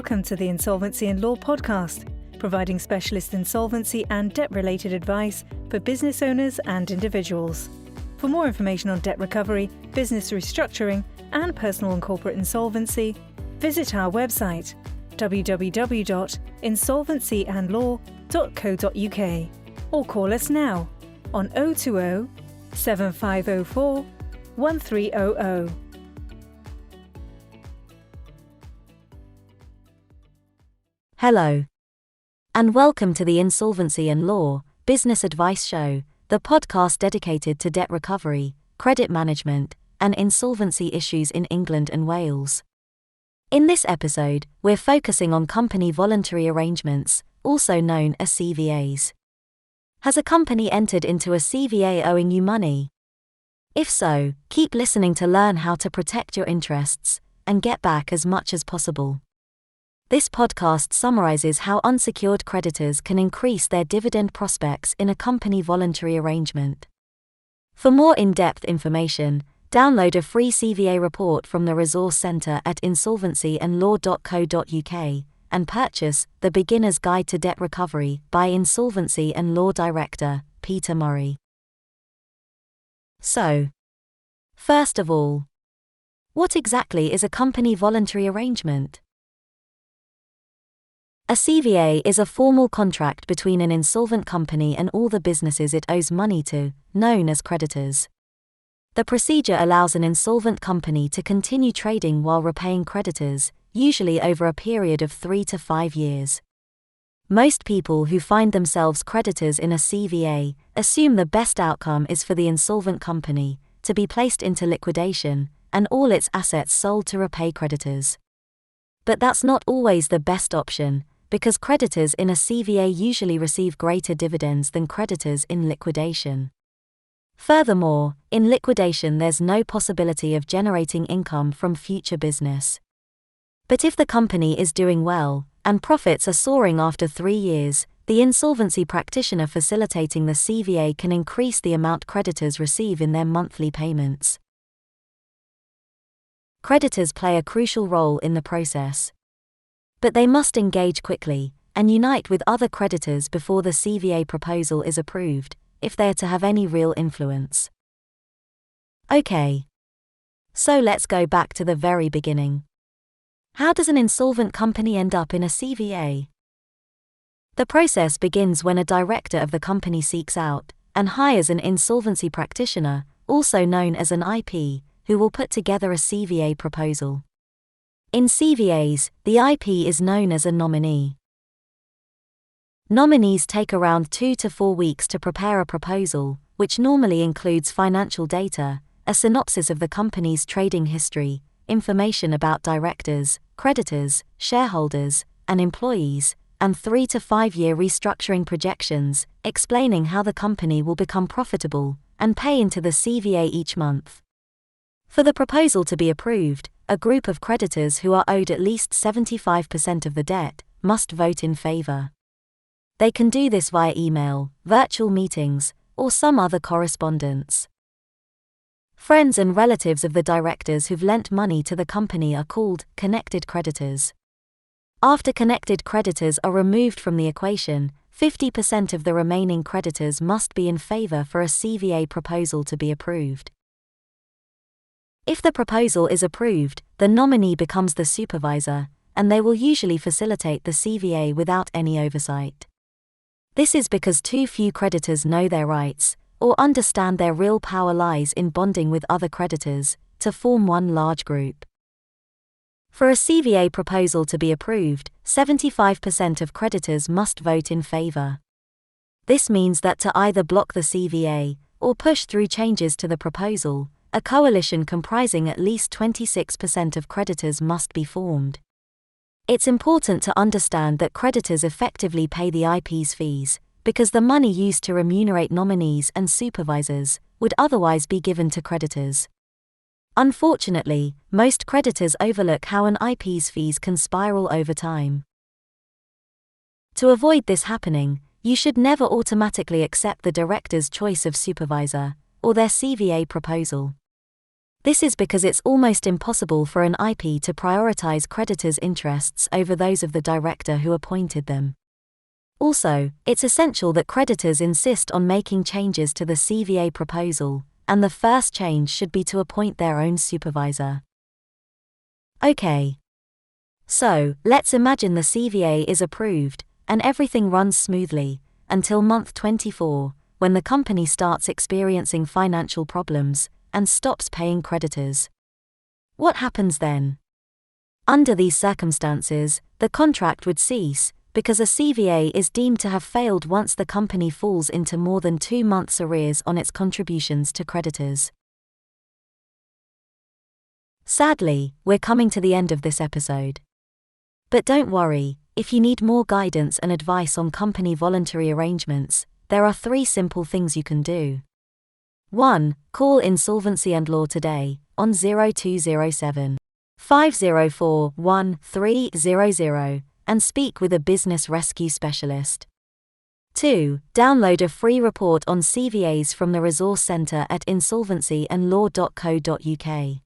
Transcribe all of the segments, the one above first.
Welcome to the Insolvency and Law podcast, providing specialist insolvency and debt-related advice for business owners and individuals. For more information on debt recovery, business restructuring, and personal and corporate insolvency, visit our website www.insolvencyandlaw.co.uk or call us now on 020 7504 1300. Hello, and welcome to the Insolvency and Law Business Advice Show, the podcast dedicated to debt recovery, credit management, and insolvency issues in England and Wales. In this episode, we're focusing on company voluntary arrangements, also known as CVAs. Has a company entered into a CVA owing you money? If so, keep listening to learn how to protect your interests and get back as much as possible. This podcast summarizes how unsecured creditors can increase their dividend prospects in a company voluntary arrangement. For more in-depth information, download a free CVA report from the Resource Centre at insolvencyandlaw.co.uk and purchase The Beginner's Guide to Debt Recovery by Insolvency and Law Director, Peter Murray. So, first of all, what exactly is a company voluntary arrangement? A CVA is a formal contract between an insolvent company and all the businesses it owes money to, known as creditors. The procedure allows an insolvent company to continue trading while repaying creditors, usually over a period of 3 to 5 years. Most people who find themselves creditors in a CVA assume the best outcome is for the insolvent company to be placed into liquidation and all its assets sold to repay creditors. But that's not always the best option, because creditors in a CVA usually receive greater dividends than creditors in liquidation. Furthermore, in liquidation there's no possibility of generating income from future business. But if the company is doing well, and profits are soaring after 3 years, the insolvency practitioner facilitating the CVA can increase the amount creditors receive in their monthly payments. Creditors play a crucial role in the process. But they must engage quickly and unite with other creditors before the CVA proposal is approved, if they are to have any real influence. Okay. So let's go back to the very beginning. How does an insolvent company end up in a CVA? The process begins when a director of the company seeks out and hires an insolvency practitioner, also known as an IP, who will put together a CVA proposal. In CVAs, the IP is known as a nominee. Nominees take around 2 to 4 weeks to prepare a proposal, which normally includes financial data, a synopsis of the company's trading history, information about directors, creditors, shareholders, and employees, and 3 to 5 year restructuring projections, explaining how the company will become profitable and pay into the CVA each month. For the proposal to be approved, a group of creditors who are owed at least 75% of the debt must vote in favor. They can do this via email, virtual meetings, or some other correspondence. Friends and relatives of the directors who've lent money to the company are called connected creditors. After connected creditors are removed from the equation, 50% of the remaining creditors must be in favor for a CVA proposal to be approved. If the proposal is approved, the nominee becomes the supervisor, and they will usually facilitate the CVA without any oversight. This is because too few creditors know their rights, or understand their real power lies in bonding with other creditors, to form one large group. For a CVA proposal to be approved, 75% of creditors must vote in favor. This means that to either block the CVA, or push through changes to the proposal, a coalition comprising at least 26% of creditors must be formed. It's important to understand that creditors effectively pay the IP's fees, because the money used to remunerate nominees and supervisors would otherwise be given to creditors. Unfortunately, most creditors overlook how an IP's fees can spiral over time. To avoid this happening, you should never automatically accept the director's choice of supervisor, or their CVA proposal. This is because it's almost impossible for an IP to prioritize creditors' interests over those of the director who appointed them. Also, it's essential that creditors insist on making changes to the CVA proposal, and the first change should be to appoint their own supervisor. Okay. So, let's imagine the CVA is approved, and everything runs smoothly, until month 24, when the company starts experiencing financial problems, and stops paying creditors. What happens then? Under these circumstances, the contract would cease, because a CVA is deemed to have failed once the company falls into more than 2 months' arrears on its contributions to creditors. Sadly, we're coming to the end of this episode. But don't worry, if you need more guidance and advice on company voluntary arrangements, there are 3 simple things you can do. 1. Call Insolvency and Law today, on 0207 504 1300, and speak with a business rescue specialist. 2. Download a free report on CVAs from the Resource Centre at insolvencyandlaw.co.uk.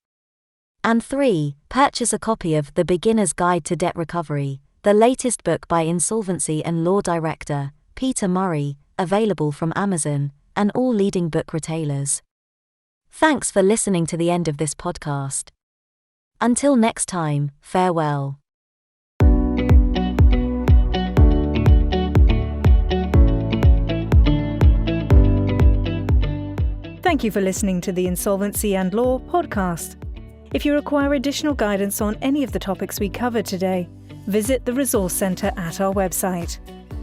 And 3. Purchase a copy of The Beginner's Guide to Debt Recovery, the latest book by Insolvency and Law Director Peter Murray, available from Amazon and all leading book retailers. Thanks for listening to the end of this podcast. Until next time, farewell. Thank you for listening to the Insolvency and Law podcast. If you require additional guidance on any of the topics we covered today, visit the Resource Centre at our website,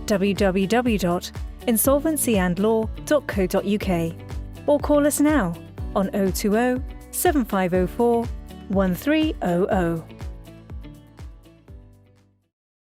www.insolvencyandlaw.co.uk, or call us now on 020 7504 1300.